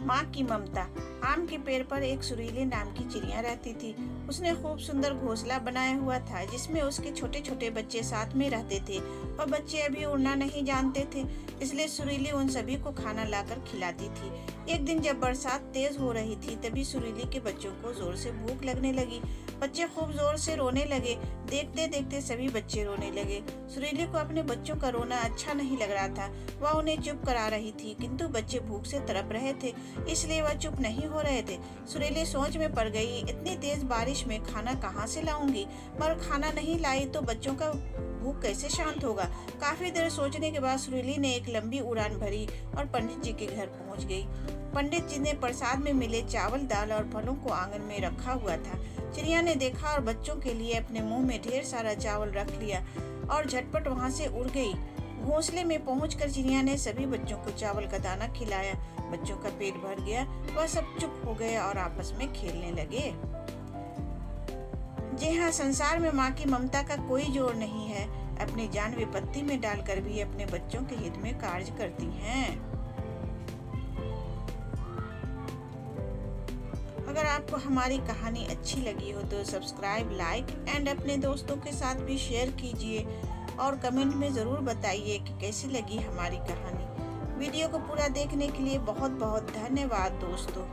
माँ की ममता। आम के पेड़ पर एक सुरीली नाम की चिड़िया रहती थी। उसने खूब सुंदर घोंसला बनाया हुआ था जिसमें उसके छोटे छोटे बच्चे साथ में रहते थे और बच्चे अभी उड़ना नहीं जानते थे, इसलिए सुरीली उन सभी को खाना लाकर खिलाती थी। एक दिन जब बरसात तेज हो रही थी तभी सुरीली के बच्चों को जोर से भूख लगने लगी। बच्चे खूब जोर से रोने लगे। देखते देखते सभी बच्चे रोने लगे। सुरीली को अपने बच्चों का रोना अच्छा नहीं लग रहा था। वह उन्हें चुप करा रही थी किंतु बच्चे भूख से तड़प रहे थे, इसलिए वह चुप नहीं हो रहे थे। सुरीली सोच में पड़ गई, इतनी तेज बारिश में खाना कहाँ से लाऊंगी, मगर खाना नहीं लाई तो बच्चों का भूख कैसे शांत होगा। काफी देर सोचने के बाद सुरीली ने एक लंबी उड़ान भरी और पंडित जी के घर पहुंच गई। पंडित जी ने प्रसाद में मिले चावल, दाल और फलों को आंगन में रखा हुआ था। चिड़िया ने देखा और बच्चों के लिए अपने मुंह में ढेर सारा चावल रख लिया और झटपट वहां से उड़ गई। घोंसले में पहुंचकर चिड़िया ने सभी बच्चों को चावल का दाना खिलाया। बच्चों का पेट भर गया। वह सब चुप हो गए और आपस में खेलने लगे। जी हाँ, संसार में माँ की ममता का कोई जोड़ नहीं है। अपनी जान विपत्ति में डालकर भी अपने बच्चों के हित में कार्य करती हैं। अगर आपको हमारी कहानी अच्छी लगी हो तो सब्सक्राइब, लाइक एंड अपने दोस्तों के साथ भी शेयर कीजिए और कमेंट में ज़रूर बताइए कि कैसी लगी हमारी कहानी। वीडियो को पूरा देखने के लिए बहुत बहुत धन्यवाद दोस्तों।